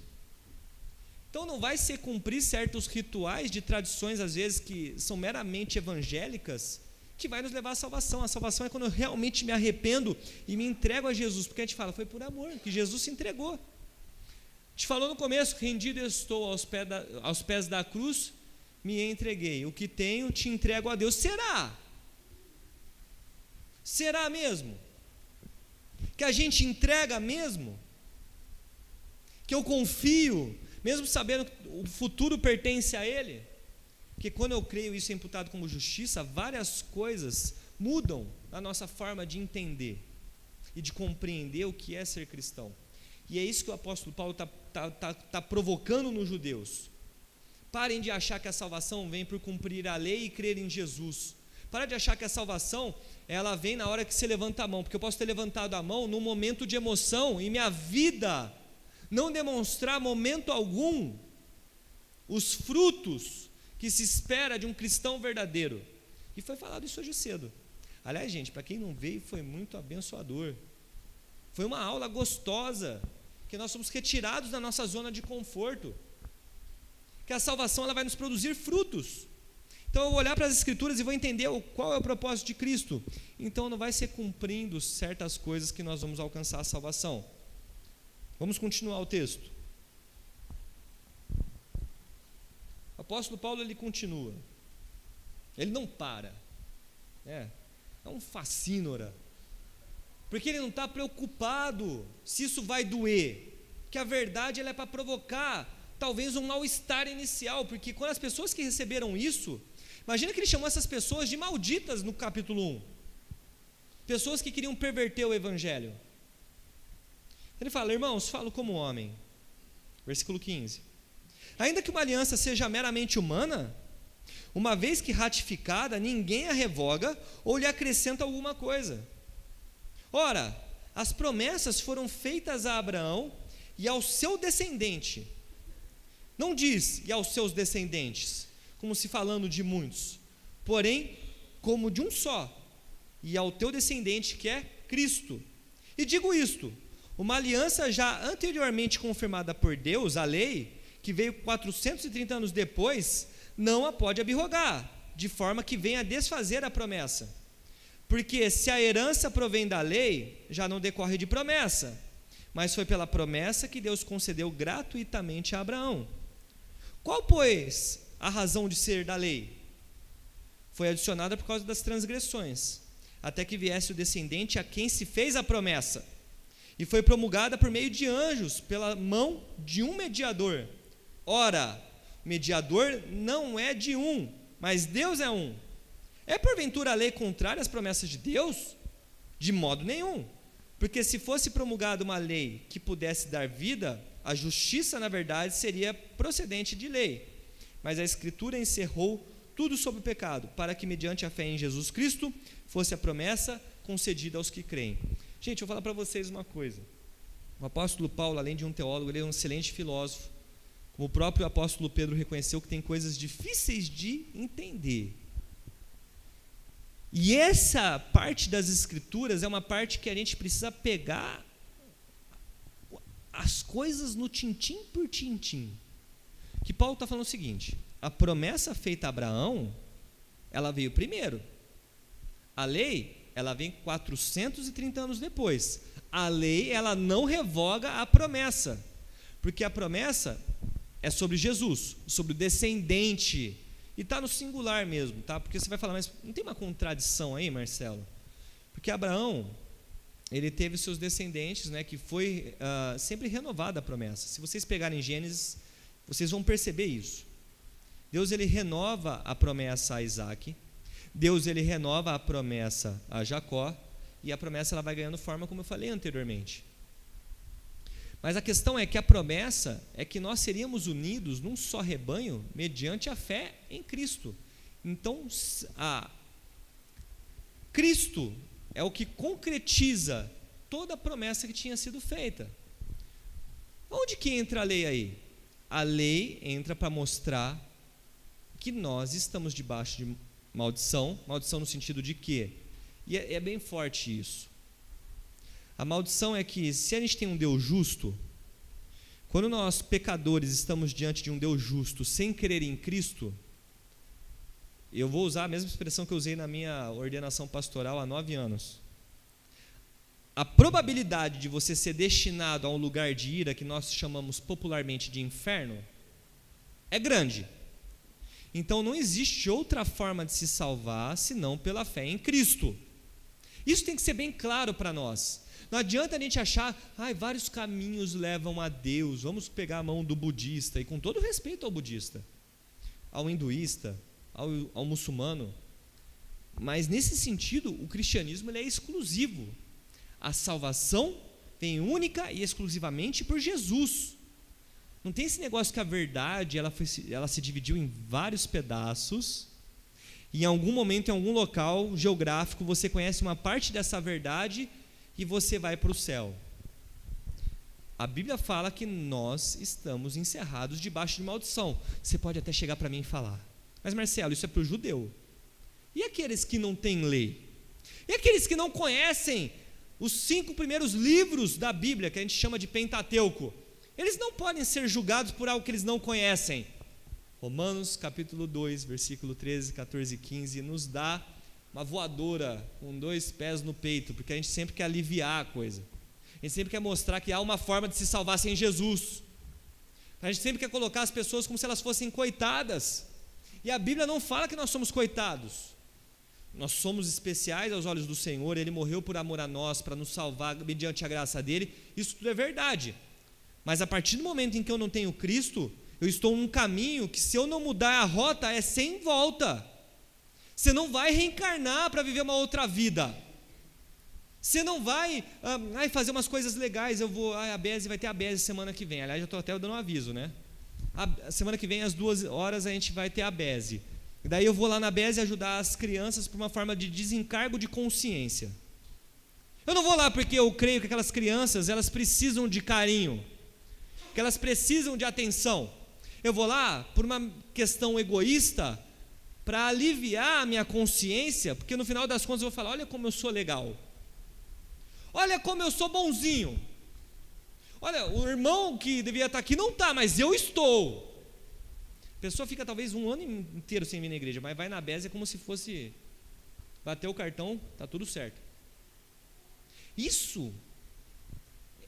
A: Então não vai ser cumprir certos rituais de tradições, às vezes, que são meramente evangélicas, que vai nos levar à salvação. A salvação é quando eu realmente me arrependo e me entrego a Jesus, porque a gente fala, foi por amor, que Jesus se entregou. Te falou no começo, rendido estou aos pés da cruz, me entreguei, o que tenho te entrego a Deus. Será? Será mesmo? Que a gente entrega mesmo? Que eu confio, mesmo sabendo que o futuro pertence a Ele? Porque quando eu creio isso é imputado como justiça, várias coisas mudam na nossa forma de entender e de compreender o que é ser cristão. E é isso que o apóstolo Paulo está provocando nos judeus. Parem de achar que a salvação vem por cumprir a lei e crer em Jesus. Para de achar que a salvação, ela vem na hora que você levanta a mão, porque eu posso ter levantado a mão num momento de emoção, e minha vida não demonstrar momento algum os frutos que se espera de um cristão verdadeiro. E foi falado isso hoje cedo. Aliás, gente, para quem não veio, foi muito abençoador. Foi uma aula gostosa, que nós somos retirados da nossa zona de conforto, que a salvação ela vai nos produzir frutos. Então eu vou olhar para as escrituras e vou entender qual é o propósito de Cristo. Então não vai ser cumprindo certas coisas que nós vamos alcançar a salvação. Vamos continuar o texto. O apóstolo Paulo ele continua, ele não para, é um facínora, porque ele não está preocupado se isso vai doer, que a verdade ela é para provocar talvez um mal-estar inicial, porque quando as pessoas que receberam isso, imagina que ele chamou essas pessoas de malditas no capítulo 1, pessoas que queriam perverter o evangelho. Ele fala, irmãos, falo como homem, versículo 15, ainda que uma aliança seja meramente humana, uma vez que ratificada, ninguém a revoga ou lhe acrescenta alguma coisa. Ora, as promessas foram feitas a Abraão e ao seu descendente. Não diz e aos seus descendentes, como se falando de muitos, porém, como de um só, e ao teu descendente que é Cristo. E digo isto, uma aliança já anteriormente confirmada por Deus, a lei, que veio 430 anos depois, não a pode abrogar, de forma que venha a desfazer a promessa. Porque se a herança provém da lei, já não decorre de promessa, mas foi pela promessa que Deus concedeu gratuitamente a Abraão. Qual, pois, a razão de ser da lei? Foi adicionada por causa das transgressões, até que viesse o descendente a quem se fez a promessa, e foi promulgada por meio de anjos, pela mão de um mediador. Ora, o mediador não é de um, mas Deus é um. É porventura a lei contrária às promessas de Deus? De modo nenhum. Porque se fosse promulgada uma lei que pudesse dar vida, a justiça, na verdade, seria procedente de lei. Mas a Escritura encerrou tudo sobre o pecado, para que, mediante a fé em Jesus Cristo, fosse a promessa concedida aos que creem. Gente, eu vou falar para vocês uma coisa. O apóstolo Paulo, além de um teólogo, ele é um excelente filósofo. Como o próprio apóstolo Pedro reconheceu que tem coisas difíceis de entender. E essa parte das Escrituras é uma parte que a gente precisa pegar as coisas no tintim por tintim. Que Paulo está falando o seguinte: a promessa feita a Abraão, ela veio primeiro. A lei, ela vem 430 anos depois. A lei, ela não revoga a promessa, porque a promessa é sobre Jesus, sobre o descendente, e está no singular mesmo, tá? Porque você vai falar, mas não tem uma contradição aí, Marcelo? Porque Abraão, ele teve seus descendentes, né, que foi sempre renovada a promessa. Se vocês pegarem Gênesis, vocês vão perceber isso. Deus, ele renova a promessa a Isaac, Deus, ele renova a promessa a Jacó, e a promessa, ela vai ganhando forma, como eu falei anteriormente. Mas a questão é que a promessa é que nós seríamos unidos num só rebanho mediante a fé em Cristo. Então, Cristo é o que concretiza toda a promessa que tinha sido feita. Onde que entra a lei aí? A lei entra para mostrar que nós estamos debaixo de maldição no sentido de quê? E é bem forte isso. A maldição é que, se a gente tem um Deus justo, quando nós, pecadores, estamos diante de um Deus justo, sem crer em Cristo, eu vou usar a mesma expressão que eu usei na minha ordenação pastoral há 9 anos. A probabilidade de você ser destinado a um lugar de ira, que nós chamamos popularmente de inferno, é grande. Então não existe outra forma de se salvar, senão pela fé em Cristo. Isso tem que ser bem claro para nós. Não adianta a gente achar, vários caminhos levam a Deus, vamos pegar a mão do budista, e com todo respeito ao budista, ao hinduísta, ao muçulmano, mas nesse sentido, o cristianismo, ele é exclusivo. A salvação vem única e exclusivamente por Jesus. Não tem esse negócio que a verdade, ela se dividiu em vários pedaços, e em algum momento, em algum local geográfico, você conhece uma parte dessa verdade, e você vai para o céu. A Bíblia fala que nós estamos encerrados debaixo de maldição. Você pode até chegar para mim e falar, mas Marcelo, isso é para o judeu. E aqueles que não têm lei? E aqueles que não conhecem os 5 primeiros livros da Bíblia, que a gente chama de Pentateuco? Eles não podem ser julgados por algo que eles não conhecem. Romanos capítulo 2, versículo 13, 14 e 15, nos dá uma voadora com 2 pés no peito, porque a gente sempre quer aliviar a coisa. A gente sempre quer mostrar que há uma forma de se salvar sem Jesus. A gente sempre quer colocar as pessoas como se elas fossem coitadas. E a Bíblia não fala que nós somos coitados. Nós somos especiais aos olhos do Senhor, Ele morreu por amor a nós, para nos salvar mediante a graça dEle. Isso tudo é verdade. Mas a partir do momento em que eu não tenho Cristo, eu estou num caminho que, se eu não mudar a rota, é sem volta. Você não vai reencarnar para viver uma outra vida. Você não vai fazer umas coisas legais. A BESE vai ter a BESE semana que vem. Aliás, já estou até dando um aviso, né? A semana que vem, às 2 horas, a gente vai ter a BESE. Daí eu vou lá na BESE ajudar as crianças por uma forma de desencargo de consciência. Eu não vou lá porque eu creio que aquelas crianças, elas precisam de carinho, que elas precisam de atenção. Eu vou lá por uma questão egoísta, para aliviar a minha consciência, porque no final das contas eu vou falar, olha como eu sou legal, olha como eu sou bonzinho, olha, o irmão que devia estar aqui não está, mas eu estou. A pessoa fica talvez 1 ano inteiro sem vir na igreja, mas vai na BESE como se fosse, bater o cartão, está tudo certo. Isso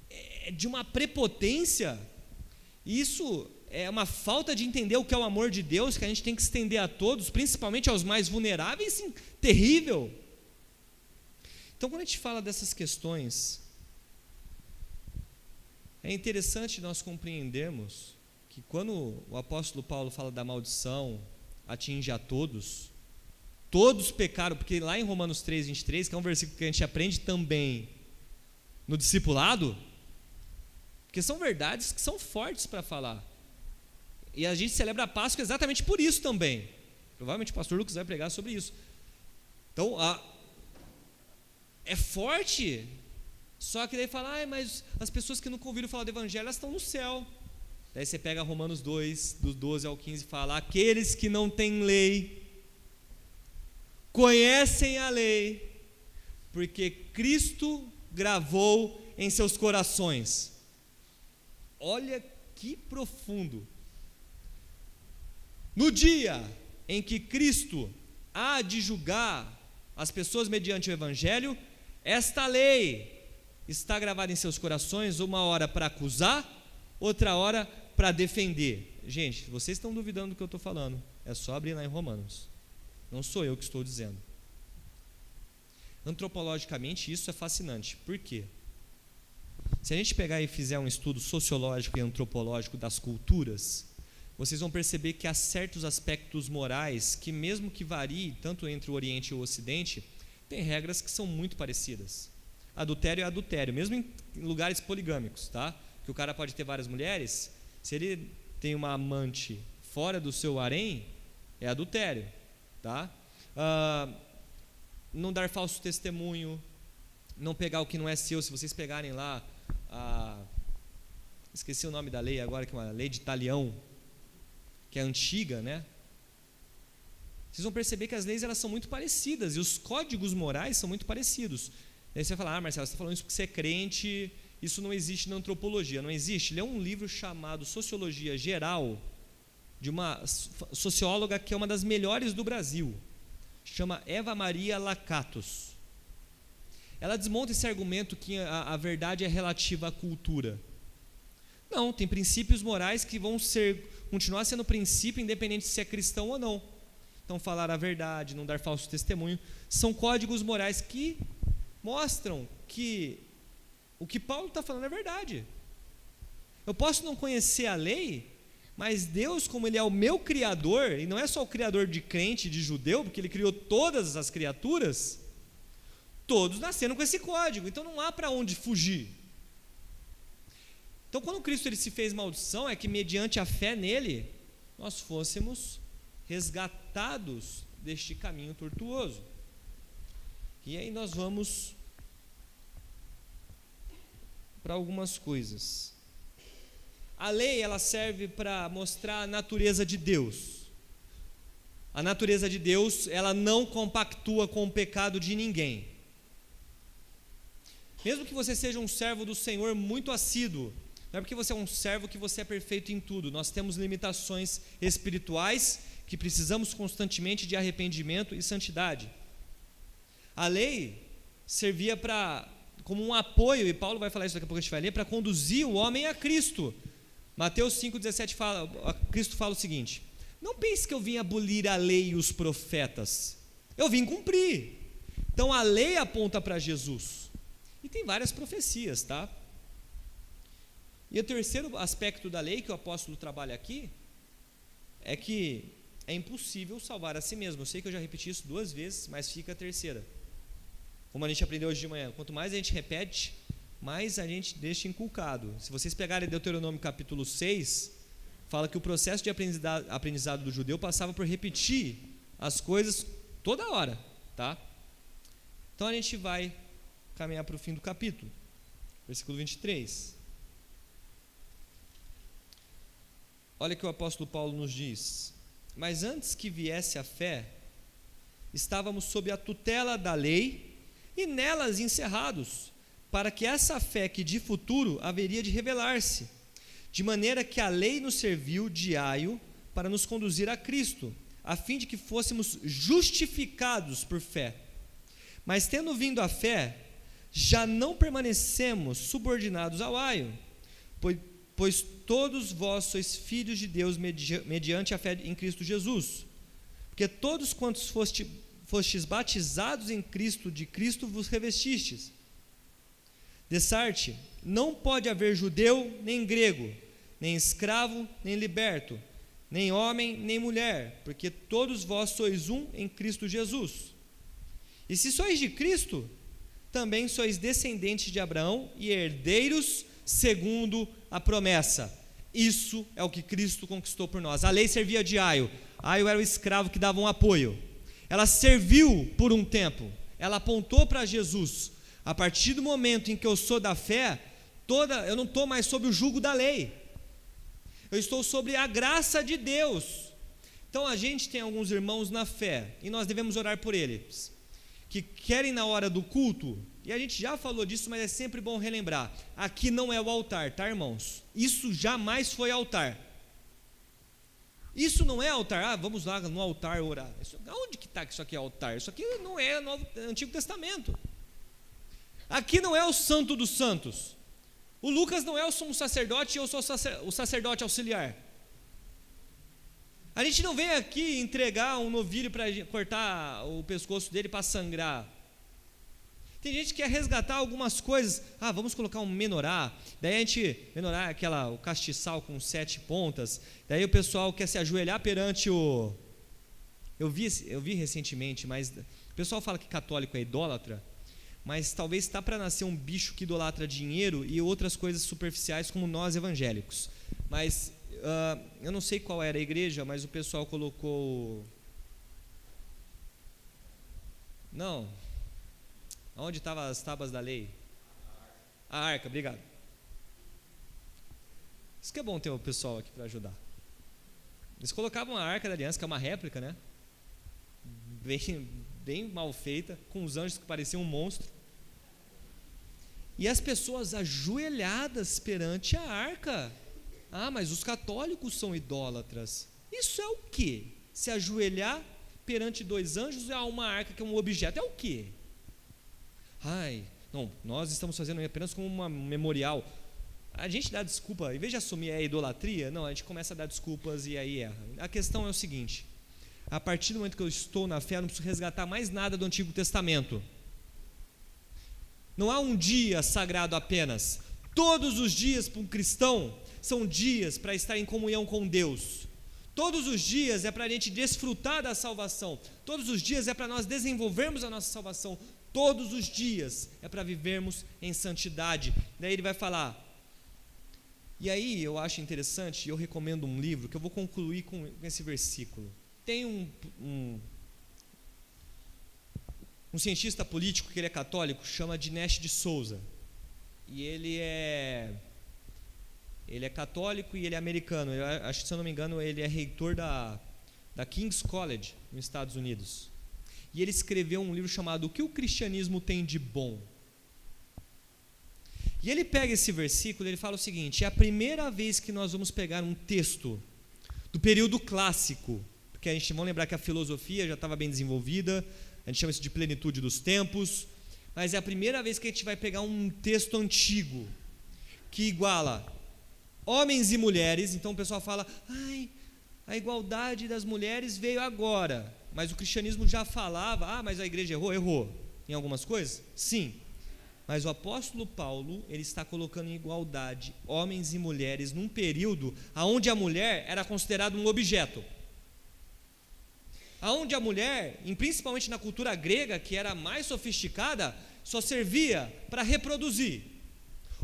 A: é de uma prepotência, isso é uma falta de entender o que é o amor de Deus, que a gente tem que estender a todos, principalmente aos mais vulneráveis, sim, terrível. Então, quando a gente fala dessas questões, é interessante nós compreendermos que quando o apóstolo Paulo fala da maldição, atinge a todos pecaram, porque lá em Romanos 3, 23, que é um versículo que a gente aprende também no discipulado, porque são verdades que são fortes para falar. E a gente celebra a Páscoa exatamente por isso também. Provavelmente o pastor Lucas vai pregar sobre isso. Então, é forte, só que daí fala, mas as pessoas que nunca ouviram falar do Evangelho, elas estão no céu. Daí você pega Romanos 2, do 12 ao 15 e fala, aqueles que não têm lei, conhecem a lei, porque Cristo gravou em seus corações. Olha que profundo. No dia em que Cristo há de julgar as pessoas mediante o Evangelho, esta lei está gravada em seus corações, uma hora para acusar, outra hora para defender. Gente, vocês estão duvidando do que eu estou falando, é só abrir lá em Romanos, não sou eu que estou dizendo. Antropologicamente isso é fascinante, por quê? Se a gente pegar e fizer um estudo sociológico e antropológico das culturas, vocês vão perceber que há certos aspectos morais que, mesmo que varie tanto entre o Oriente e o Ocidente, tem regras que são muito parecidas. Adultério é adultério, mesmo em lugares poligâmicos, tá? Que o cara pode ter várias mulheres, se ele tem uma amante fora do seu harém, é adultério, tá? Não dar falso testemunho, não pegar o que não é seu. Se vocês pegarem lá, esqueci o nome da lei agora, que é uma lei de Talião, que é antiga, né? Vocês vão perceber que as leis elas são muito parecidas e os códigos morais são muito parecidos. Aí você vai falar, Marcelo, você está falando isso porque você é crente, isso não existe na antropologia. Não existe. Lê um livro chamado Sociologia Geral, de uma socióloga que é uma das melhores do Brasil, chama Eva Maria Lakatos. Ela desmonta esse argumento que a verdade é relativa à cultura. Não, tem princípios morais que vão continuar sendo princípio independente se é cristão ou não. Então, falar a verdade, não dar falso testemunho, são códigos morais que mostram que o que Paulo está falando é verdade. Eu posso não conhecer a lei, mas Deus, como Ele é o meu Criador, e não é só o Criador de crente, de judeu, porque Ele criou todas as criaturas, todos nasceram com esse código, então não há para onde fugir. Então, quando Cristo ele se fez maldição, é que mediante a fé nele, nós fôssemos resgatados deste caminho tortuoso. E aí nós vamos para algumas coisas. A lei, ela serve para mostrar a natureza de Deus. A natureza de Deus, ela não compactua com o pecado de ninguém. Mesmo que você seja um servo do Senhor muito assíduo, não é porque você é um servo que você é perfeito em tudo. Nós temos limitações espirituais que precisamos constantemente de arrependimento e santidade. A lei servia como um apoio, e Paulo vai falar isso daqui a pouco, a gente vai ler, para conduzir o homem a Cristo. Mateus 5,17 Cristo fala o seguinte: não pense que eu vim abolir a lei e os profetas, eu vim cumprir. Então a lei aponta para Jesus, e tem várias profecias, tá? E o terceiro aspecto da lei que o apóstolo trabalha aqui é que é impossível salvar a si mesmo. Eu sei que eu já repeti isso 2 vezes, mas fica a terceira. Como a gente aprendeu hoje de manhã, quanto mais a gente repete, mais a gente deixa inculcado. Se vocês pegarem Deuteronômio capítulo 6, fala que o processo de aprendizado do judeu passava por repetir as coisas toda hora, tá? Então a gente vai caminhar para o fim do capítulo, versículo 23. Olha o que o apóstolo Paulo nos diz: mas antes que viesse a fé, estávamos sob a tutela da lei e nelas encerrados, para que essa fé que de futuro haveria de revelar-se, de maneira que a lei nos serviu de aio para nos conduzir a Cristo, a fim de que fôssemos justificados por fé. Mas tendo vindo a fé, já não permanecemos subordinados ao aio, pois todos vós sois filhos de Deus mediante a fé em Cristo Jesus. Porque todos quantos fostes batizados em Cristo, de Cristo vos revestistes. Dessarte, não pode haver judeu nem grego, nem escravo nem liberto, nem homem nem mulher, porque todos vós sois um em Cristo Jesus. E se sois de Cristo, também sois descendentes de Abraão e herdeiros segundo a promessa. Isso é o que Cristo conquistou por nós. A lei servia de aio. Aio era o escravo que dava um apoio. Ela serviu por um tempo. Ela apontou para Jesus. A partir do momento em que eu sou da fé, eu não estou mais sob o jugo da lei. Eu estou sobre a graça de Deus. Então a gente tem alguns irmãos na fé, e nós devemos orar por eles, que querem na hora do culto, e a gente já falou disso, mas é sempre bom relembrar, aqui não é o altar, tá, irmãos? Isso jamais foi altar. Isso não é altar, vamos lá no altar orar. Onde que está que isso aqui é altar? Isso aqui não é Antigo Testamento. Aqui não é o Santo dos Santos. O Lucas não é o sumo sacerdote, eu sou o sacerdote auxiliar. A gente não vem aqui entregar um novilho para cortar o pescoço dele para sangrar. Tem gente que quer resgatar algumas coisas. Vamos colocar um menorá. Daí a gente, menorá é o castiçal com 7 pontas. Daí o pessoal quer se ajoelhar perante o... Eu vi recentemente, mas o pessoal fala que católico é idólatra, mas talvez está para nascer um bicho que idolatra dinheiro e outras coisas superficiais como nós evangélicos. Mas eu não sei qual era a igreja, mas o pessoal colocou... Não... Onde estavam as tábuas da lei? A arca, obrigado. Isso que é bom ter o pessoal aqui para ajudar. Eles colocavam a arca da aliança, que é uma réplica, né? Bem mal feita, com os anjos que pareciam um monstro. E as pessoas ajoelhadas perante a arca. Mas os católicos são idólatras. Isso é o quê? Se ajoelhar perante 2 anjos é uma arca que é um objeto, é o quê? Não, nós estamos fazendo apenas como um memorial. A gente dá desculpa, em vez de assumir a idolatria, não, a gente começa a dar desculpas e aí erra. A questão é o seguinte: a partir do momento que eu estou na fé, eu não preciso resgatar mais nada do Antigo Testamento. Não há um dia sagrado apenas. Todos os dias para um cristão são dias para estar em comunhão com Deus. Todos os dias é para a gente desfrutar da salvação. Todos os dias é para nós desenvolvermos a nossa salvação. Todos os dias é para vivermos em santidade. Daí ele vai falar, e aí eu acho interessante, eu recomendo um livro, que eu vou concluir com esse versículo. Tem um cientista político que ele é católico, chama Dinesh de Souza, e ele é católico e ele é americano. Eu acho que, se eu não me engano, ele é reitor da King's College, nos Estados Unidos. E ele escreveu um livro chamado O que o Cristianismo tem de bom? E ele pega esse versículo e ele fala o seguinte: é a primeira vez que nós vamos pegar um texto do período clássico, porque a gente, vamos lembrar que a filosofia já estava bem desenvolvida, a gente chama isso de plenitude dos tempos, mas é a primeira vez que a gente vai pegar um texto antigo, que iguala homens e mulheres. Então o pessoal fala, a igualdade das mulheres veio agora, mas o cristianismo já falava, mas a igreja errou em algumas coisas? Sim, mas o apóstolo Paulo, ele está colocando em igualdade homens e mulheres num período onde a mulher era considerada um objeto, onde a mulher, principalmente na cultura grega, que era mais sofisticada, só servia para reproduzir.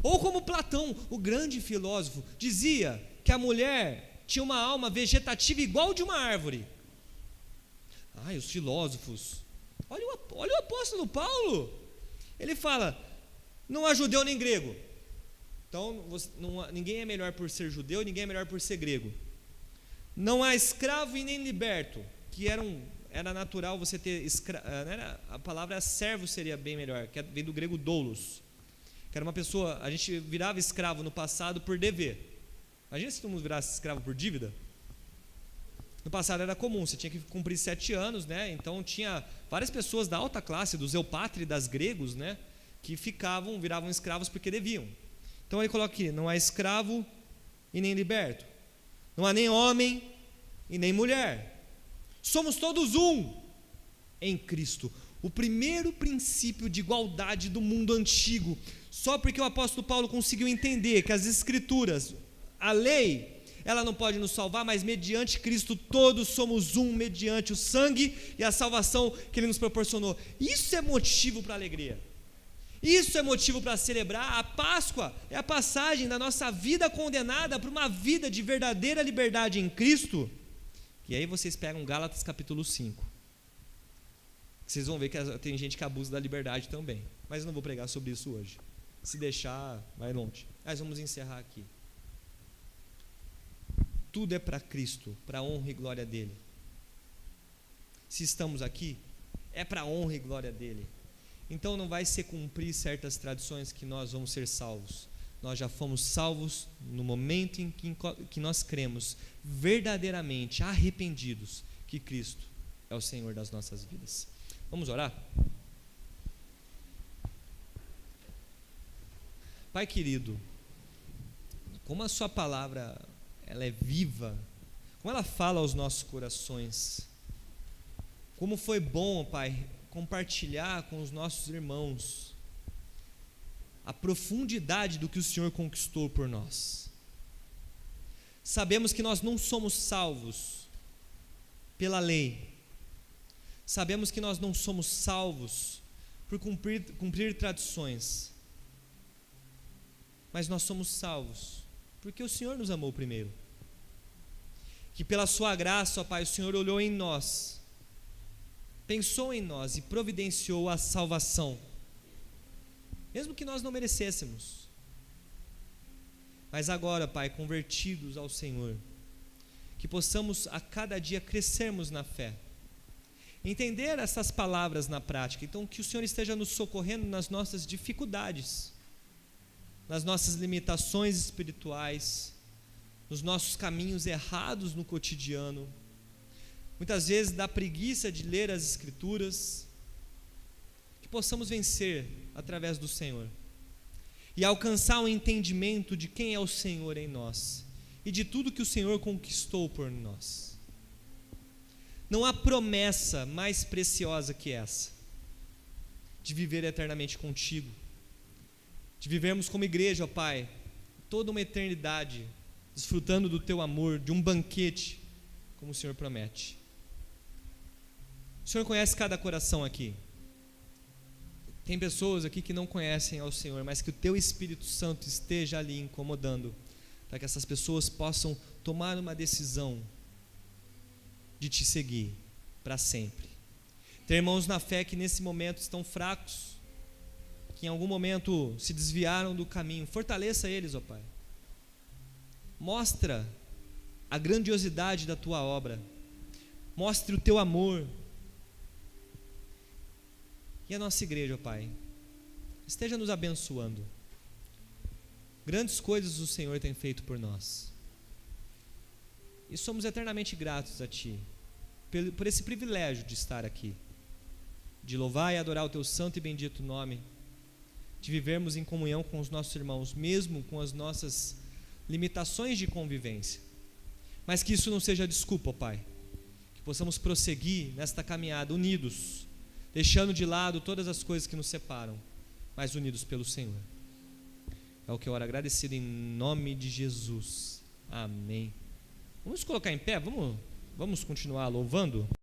A: Ou como Platão, o grande filósofo, dizia que a mulher tinha uma alma vegetativa igual de uma árvore. Os filósofos. Olha o apóstolo Paulo. Ele fala, não há judeu nem grego. Então, ninguém é melhor por ser judeu, ninguém é melhor por ser grego. Não há escravo e nem liberto, que era natural você ter escravo. A palavra servo seria bem melhor, que vem do grego doulos, que era uma pessoa, a gente virava escravo no passado por dever. Imagina se todo mundo virasse escravo por dívida. No passado era comum, você tinha que cumprir 7 anos, né? Então tinha várias pessoas da alta classe, dos eupátridas gregos, né? Que viravam escravos porque deviam. Então aí coloca aqui, não há escravo e nem liberto, não há nem homem e nem mulher, somos todos um em Cristo. O primeiro princípio de igualdade do mundo antigo, só porque o apóstolo Paulo conseguiu entender que as escrituras, a lei, ela não pode nos salvar, mas mediante Cristo todos somos um, mediante o sangue e a salvação que Ele nos proporcionou. Isso é motivo para alegria. Isso é motivo para celebrar. A Páscoa é a passagem da nossa vida condenada para uma vida de verdadeira liberdade em Cristo. E aí vocês pegam Gálatas capítulo 5. Vocês vão ver que tem gente que abusa da liberdade também. Mas eu não vou pregar sobre isso hoje. Se deixar, vai longe. Mas vamos encerrar aqui. Tudo é para Cristo, para a honra e glória dele. Se estamos aqui, é para a honra e glória dele. Então não vai ser cumprir certas tradições que nós vamos ser salvos. Nós já fomos salvos no momento em que nós cremos verdadeiramente, arrependidos, que Cristo é o Senhor das nossas vidas. Vamos orar? Pai querido, como a sua palavra ela é viva, como ela fala aos nossos corações, como foi bom, Pai, compartilhar com os nossos irmãos a profundidade do que o Senhor conquistou por nós. Sabemos que nós não somos salvos pela lei, sabemos que nós não somos salvos por cumprir tradições, mas nós somos salvos porque o Senhor nos amou primeiro, que pela sua graça, ó Pai, o Senhor olhou em nós, pensou em nós e providenciou a salvação, mesmo que nós não merecêssemos. Mas agora, Pai, convertidos ao Senhor, que possamos a cada dia crescermos na fé, entender essas palavras na prática. Então que o Senhor esteja nos socorrendo nas nossas dificuldades, nas nossas limitações espirituais, nos nossos caminhos errados no cotidiano, muitas vezes da preguiça de ler as Escrituras, que possamos vencer através do Senhor e alcançar um entendimento de quem é o Senhor em nós e de tudo que o Senhor conquistou por nós. Não há promessa mais preciosa que essa, de viver eternamente contigo, de vivermos como igreja, ó Pai, toda uma eternidade, desfrutando do teu amor, de um banquete, como o Senhor promete. O Senhor conhece cada coração aqui. Tem pessoas aqui que não conhecem ao Senhor, mas que o teu Espírito Santo esteja ali incomodando, para que essas pessoas possam tomar uma decisão de te seguir para sempre. Tem irmãos na fé que nesse momento estão fracos, que em algum momento se desviaram do caminho. Fortaleça eles, ó Pai. Mostra a grandiosidade da tua obra, mostre o teu amor. E a nossa igreja, ó Pai, esteja nos abençoando. Grandes coisas o Senhor tem feito por nós, e somos eternamente gratos a Ti por esse privilégio de estar aqui, de louvar e adorar o Teu santo e bendito nome, de vivermos em comunhão com os nossos irmãos, mesmo com as nossas limitações de convivência, mas que isso não seja desculpa, ó Pai, que possamos prosseguir nesta caminhada unidos, deixando de lado todas as coisas que nos separam, mas unidos pelo Senhor. É o que eu oro agradecido em nome de Jesus. Amém. Vamos colocar em pé, vamos continuar louvando?